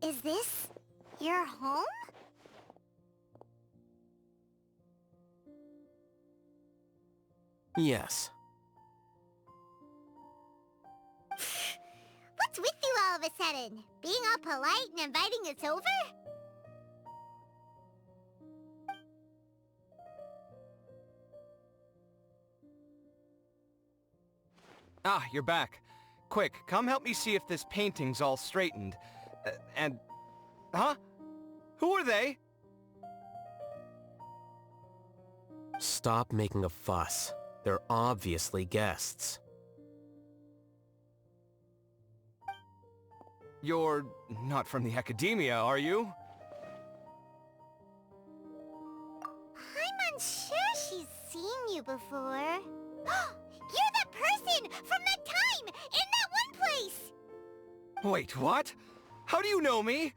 Is this your home? Yes. What's with you all of a sudden? Being all polite and inviting us over? Ah, you're back. Quick, come help me see if this painting's all straightened. And... Huh? Who are they? Stop making a fuss. They're obviously guests. You're not from the academia, are you? I'm unsure she's seen you before. You're that person from that time in that one place! Wait, what? How do you know me?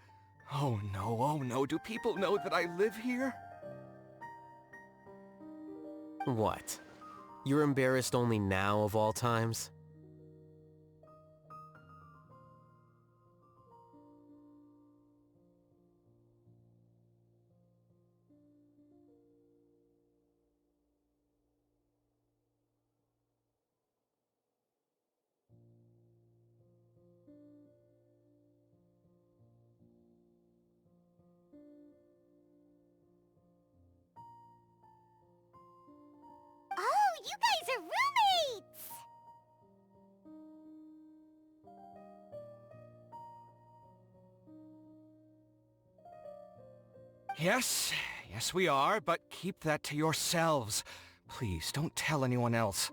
Oh no, do people know that I live here? What? You're embarrassed only now of all times? Oh, you guys are roommates! Yes we are, but keep that to yourselves. Please, don't tell anyone else.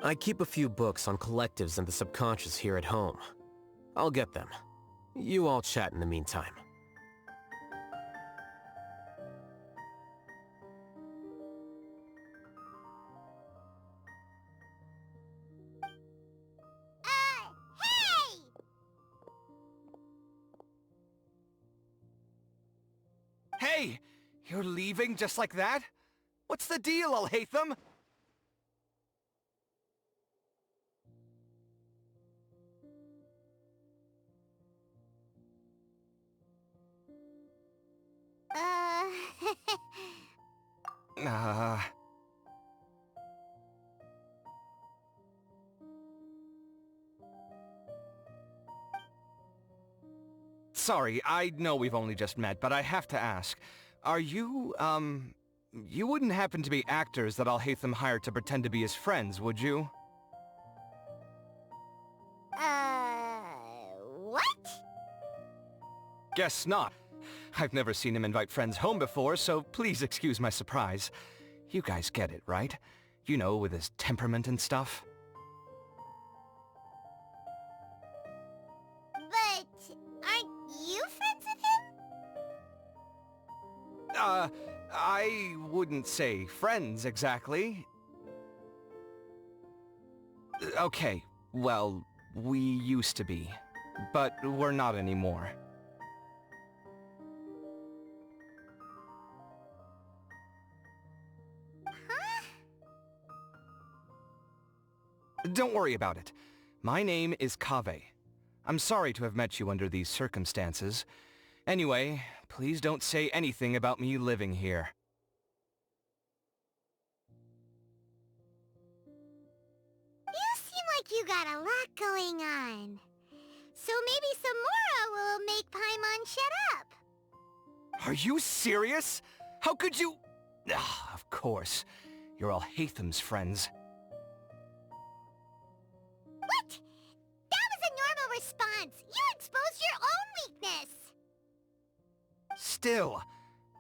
I keep a few books on collectives and the subconscious here at home. I'll get them. You all chat in the meantime. Hey! Hey! You're leaving just like that? What's the deal, Alhaitham? Uh... Sorry, I know we've only just met, but I have to ask. Are you, you wouldn't happen to be actors that Alhaitham hired to pretend to be his friends, would you? What? Guess not. I've never seen him invite friends home before, so please excuse my surprise. You guys get it, right? You know, with his temperament and stuff. But aren't you friends with him? I wouldn't say friends exactly. Okay, well, we used to be, but we're not anymore. Don't worry about it. My name is Kaveh. I'm sorry to have met you under these circumstances. Anyway, please don't say anything about me living here. You seem like you got a lot going on. So maybe Samora will make Paimon shut up. Are you serious? How could you... Ah, of course. You're Alhaitham's friends. What? That was a normal response. You exposed your own weakness. Still,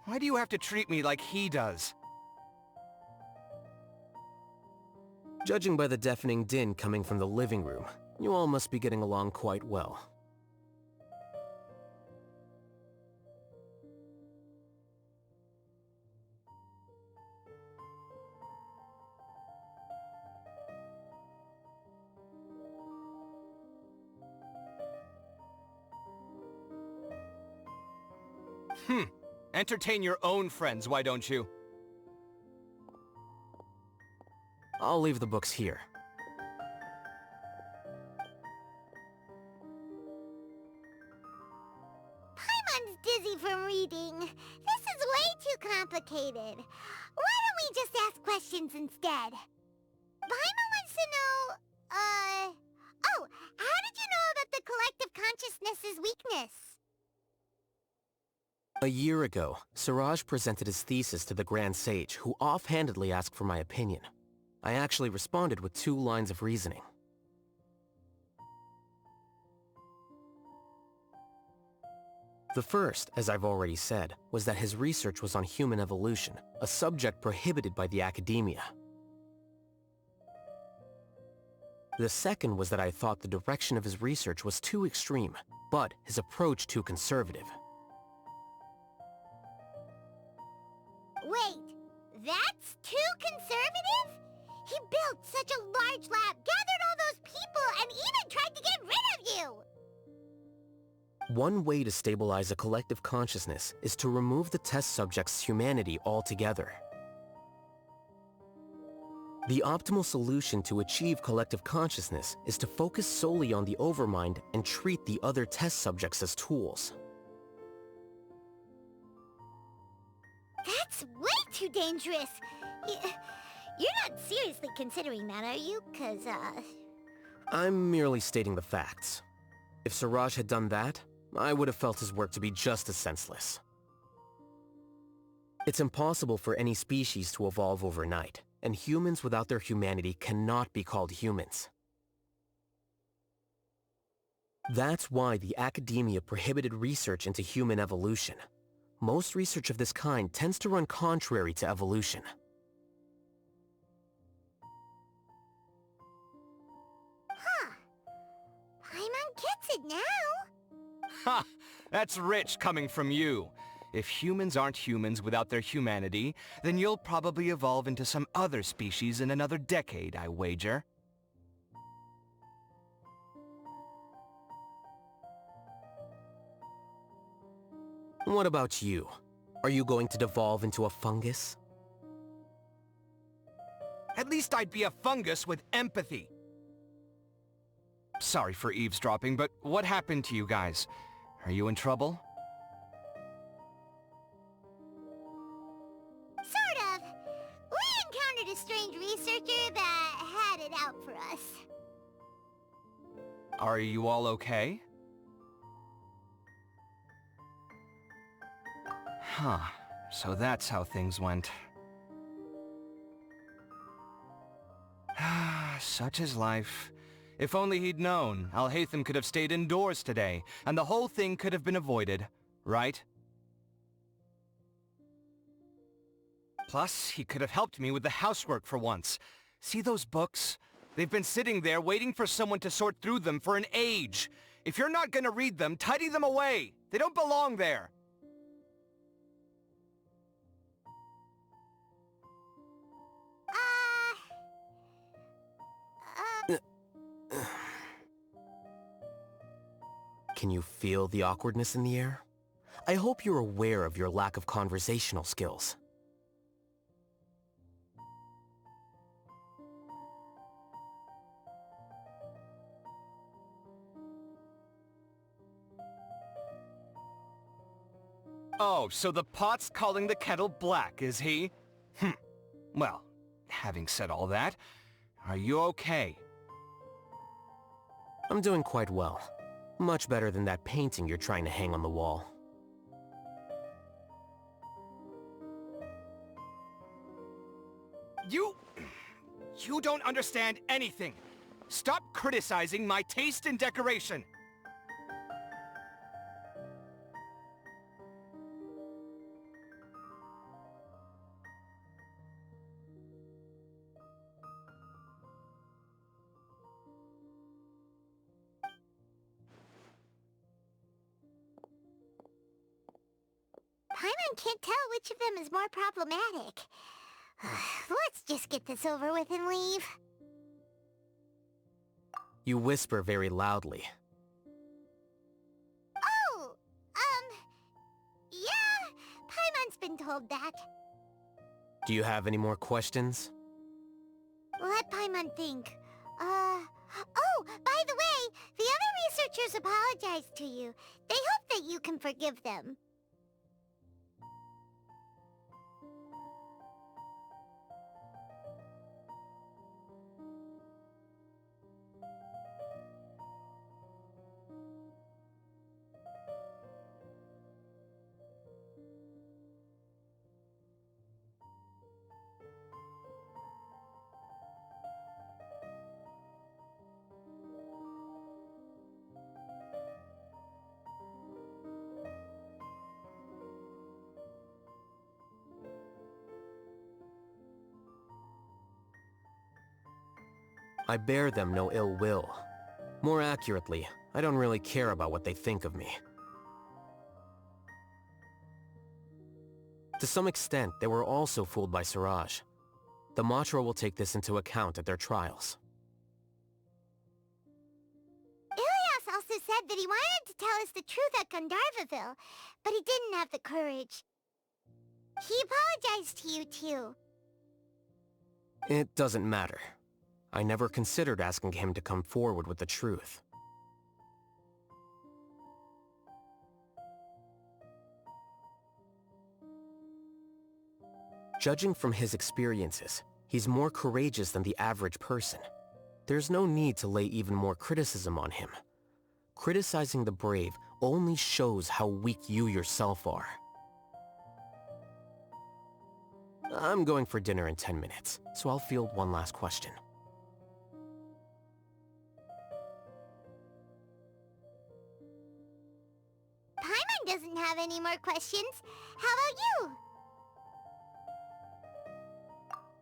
why do you have to treat me like he does? Judging by the deafening din coming from the living room, you all must be getting along quite well. Entertain your own friends, why don't you? I'll leave the books here. Paimon's dizzy from reading. This is way too complicated. Why don't we just ask questions instead? Paimon wants to know, oh, how did you know about the collective consciousness's weakness? A year ago, Siraj presented his thesis to the Grand Sage, who offhandedly asked for my opinion. I actually responded with 2 lines of reasoning. The first, as I've already said, was that his research was on human evolution, a subject prohibited by the academia. The second was that I thought the direction of his research was too extreme, but his approach too conservative. Wait, that's too conservative? He built such a large lab, gathered all those people, and even tried to get rid of you! One way to stabilize a collective consciousness is to remove the test subject's humanity altogether. The optimal solution to achieve collective consciousness is to focus solely on the overmind and treat the other test subjects as tools. That's way too dangerous! You're not seriously considering that, are you? 'Cause, I'm merely stating the facts. If Siraj had done that, I would have felt his work to be just as senseless. It's impossible for any species to evolve overnight, and humans without their humanity cannot be called humans. That's why the academia prohibited research into human evolution. Most research of this kind tends to run contrary to evolution. huh. Paimon gets it now! Ha! That's rich coming from you. If humans aren't humans without their humanity, then you'll probably evolve into some other species in another decade, I wager. What about you? Are you going to devolve into a fungus? At least I'd be a fungus with empathy. Sorry for eavesdropping, but what happened to you guys? Are you in trouble? Sort of. We encountered a strange researcher that had it out for us. Are you all okay? Huh. So that's how things went. Such is life. If only he'd known, Alhaitham could have stayed indoors today, and the whole thing could have been avoided, right? Plus, he could have helped me with the housework for once. See those books? They've been sitting there waiting for someone to sort through them for an age. If you're not gonna read them, tidy them away. They don't belong there. Can you feel the awkwardness in the air? I hope you're aware of your lack of conversational skills. Oh, so the pot's calling the kettle black, is he? Well, having said all that, are you okay? I'm doing quite well. Much better than that painting you're trying to hang on the wall. You don't understand anything. Stop criticizing my taste in decoration. Paimon can't tell which of them is more problematic. Let's just get this over with and leave. You whisper very loudly. Oh, yeah. told that. Do you have any more questions? Let Paimon think. Oh, by the way, the other researchers apologized to you. They hope that you can forgive them. I bear them no ill will. More accurately, I don't really care about what they think of me. To some extent, they were also fooled by Siraj. The Matra will take this into account at their trials. Ilias also said that he wanted to tell us the truth at Gandharvaville, but he didn't have the courage. He apologized to you, too. It doesn't matter. I never considered asking him to come forward with the truth. Judging from his experiences, he's more courageous than the average person. There's no need to lay even more criticism on him. Criticizing the brave only shows how weak you yourself are. I'm going for dinner in 10 minutes, so I'll field one last question. Paimon doesn't have any more questions. How about you?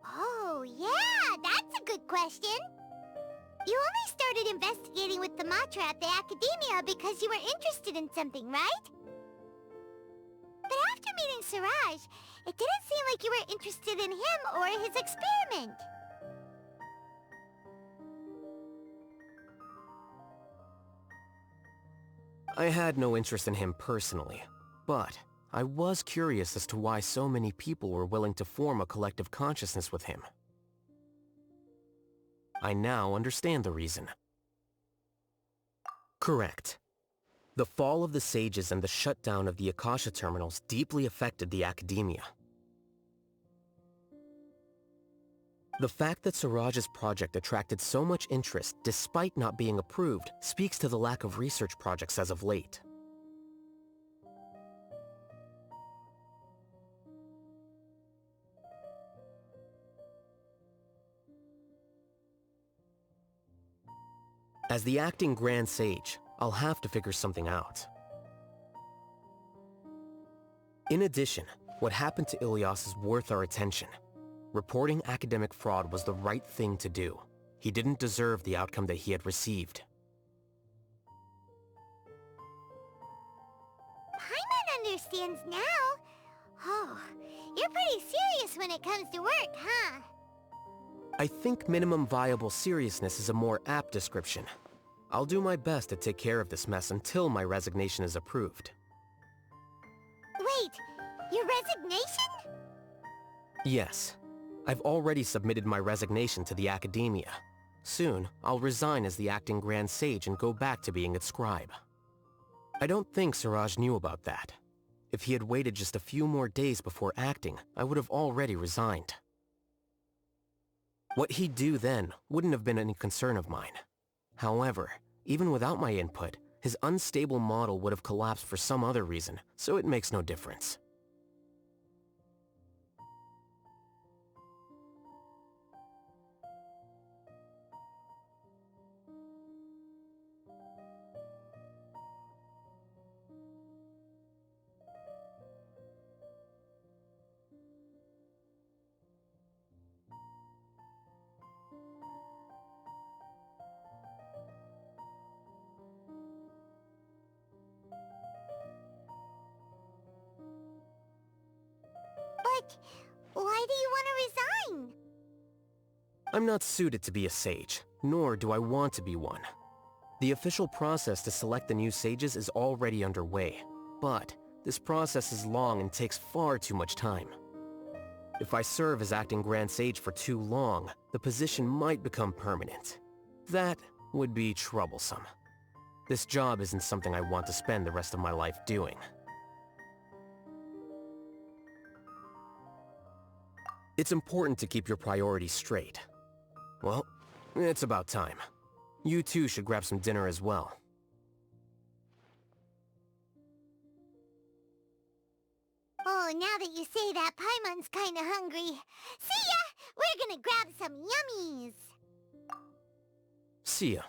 Oh, yeah, that's a good question. You only started investigating with the Matra at the Academia because you were interested in something, right? But after meeting Siraj, it didn't seem like you were interested in him or his experiment. I had no interest in him personally, but I was curious as to why so many people were willing to form a collective consciousness with him. I now understand the reason. Correct. The fall of the sages and the shutdown of the Akasha terminals deeply affected the Academia. The fact that Siraj's project attracted so much interest despite not being approved speaks to the lack of research projects as of late. As the acting Grand Sage, I'll have to figure something out. In addition, what happened to Ilias is worth our attention. Reporting academic fraud was the right thing to do. He didn't deserve the outcome that he had received. Paimon understands now. Oh, you're pretty serious when it comes to work, huh? I think minimum viable seriousness is a more apt description. I'll do my best to take care of this mess until my resignation is approved. Wait, your resignation? Yes. I've already submitted my resignation to the Academia. Soon, I'll resign as the acting Grand Sage and go back to being its scribe. I don't think Siraj knew about that. If he had waited just a few more days before acting, I would have already resigned. What he'd do then wouldn't have been any concern of mine. However, even without my input, his unstable model would have collapsed for some other reason, so it makes no difference. But why do you want to resign? I'm not suited to be a sage, nor do I want to be one. The official process to select the new sages is already underway, but This process is long and takes far too much time. If I serve as acting Grand Sage for too long, the position might become permanent. That would be troublesome. This job isn't something I want to spend the rest of my life doing. It's important to keep your priorities straight. Well, it's about time. You too should grab some dinner as well. Oh, now that you say that, Paimon's kinda hungry. See ya! We're gonna grab some yummies! See ya.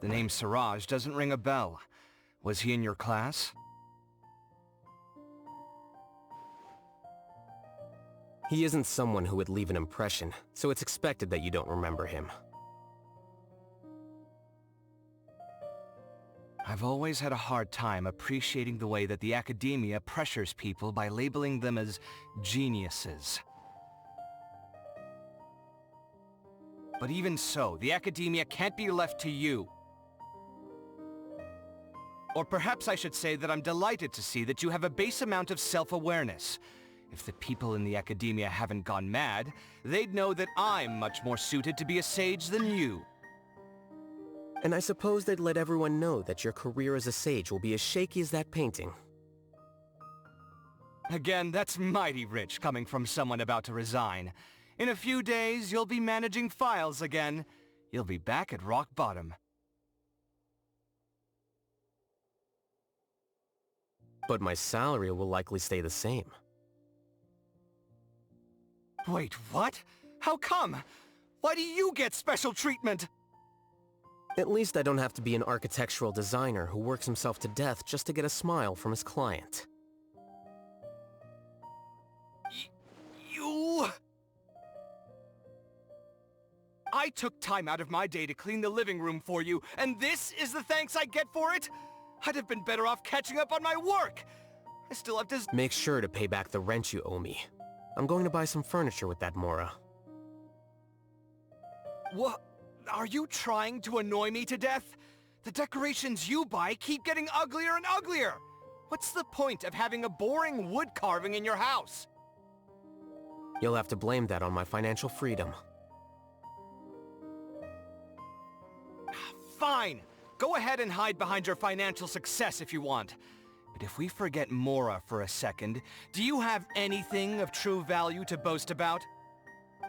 The name Siraj doesn't ring a bell. Was he in your class? He isn't someone who would leave an impression, so it's expected that you don't remember him. I've always had a hard time appreciating the way that the academia pressures people by labeling them as geniuses. But even so, the academia can't be left to you. Or perhaps I should say that I'm delighted to see that you have a base amount of self-awareness. If the people in the academia haven't gone mad, they'd know that I'm much more suited to be a sage than you. And I suppose they'd let everyone know that your career as a sage will be as shaky as that painting. Again, that's mighty rich coming from someone about to resign. In a few days, you'll be managing files again. You'll be back at rock bottom. But my salary will likely stay the same. Wait, what? How come? Why do you get special treatment? At least I don't have to be an architectural designer who works himself to death just to get a smile from his client. You... I took time out of my day to clean the living room for you, and this is the thanks I get for it? I'd have been better off catching up on my work! I still have to... Make sure to pay back the rent you owe me. I'm going to buy some furniture with that Mora. What? Are you trying to annoy me to death? The decorations you buy keep getting uglier and uglier! What's the point of having a boring wood carving in your house? You'll have to blame that on my financial freedom. Fine! Go ahead and hide behind your financial success if you want. But if we forget Mora for a second, do you have anything of true value to boast about?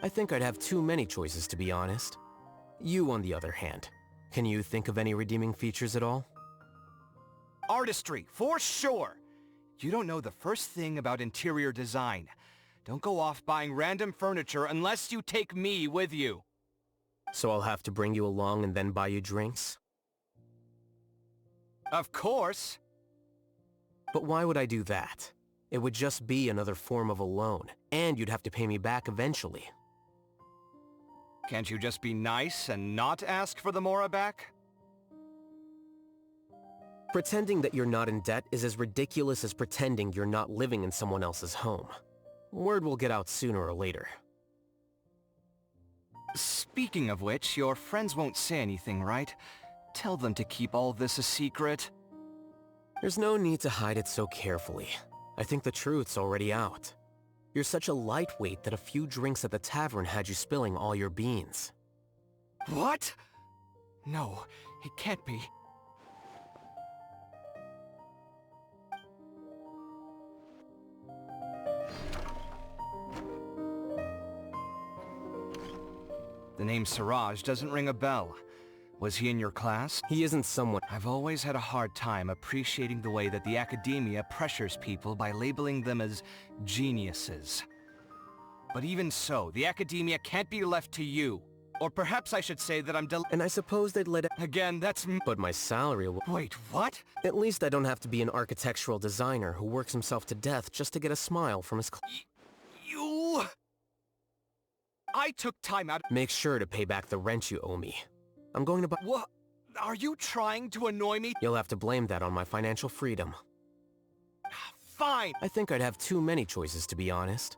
I think I'd have too many choices, to be honest. You, on the other hand, can you think of any redeeming features at all? Artistry, for sure! You don't know the first thing about interior design. Don't go off buying random furniture unless you take me with you. So I'll have to bring you along and then buy you drinks? Of course! But why would I do that? It would just be another form of a loan, and you'd have to pay me back eventually. Can't you just be nice and not ask for the Mora back? Pretending that you're not in debt is as ridiculous as pretending you're not living in someone else's home. Word will get out sooner or later. Speaking of which, your friends won't say anything, right? Tell them to keep all this a secret. There's no need to hide it so carefully. I think the truth's already out. You're such a lightweight that a few drinks at the tavern had you spilling all your beans. What? No, it can't be. The name Siraj doesn't ring a bell. Was he in your class? He isn't someone... I've always had a hard time appreciating the way that the academia pressures people by labeling them as geniuses. But even so, the academia can't be left to you. Or perhaps I should say that I'm And I suppose they'd let... Again, that's... But my salary will... Wait, what? At least I don't have to be an architectural designer who works himself to death just to get a smile from his... You... I took time out... Make sure to pay back the rent you owe me. I'm going to buy... What? Are you trying to annoy me? You'll have to blame that on my financial freedom. Fine! I think I'd have too many choices, to be honest.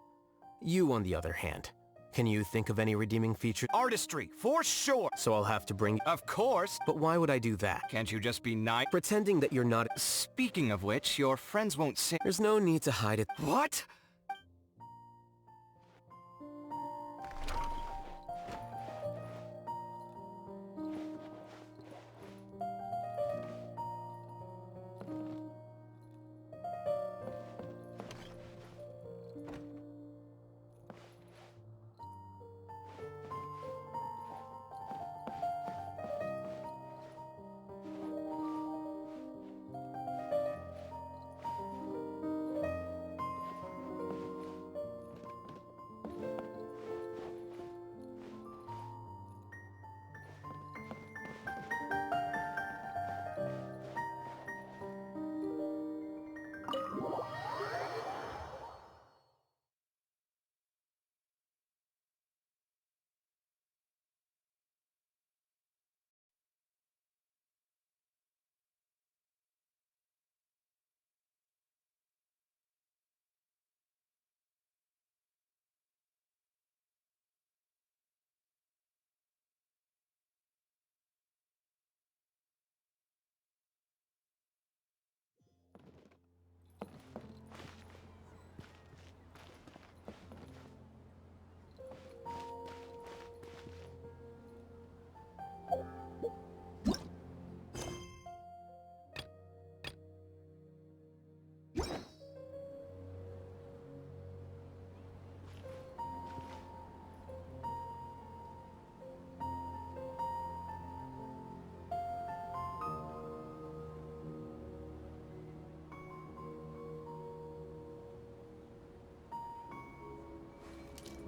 You, on the other hand, can you think of any redeeming features? Artistry, for sure! So I'll have to bring... Of course! But why would I do that? Can't you just be nice? Pretending that you're not... Speaking of which, your friends won't say... There's no need to hide it. What?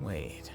Wait.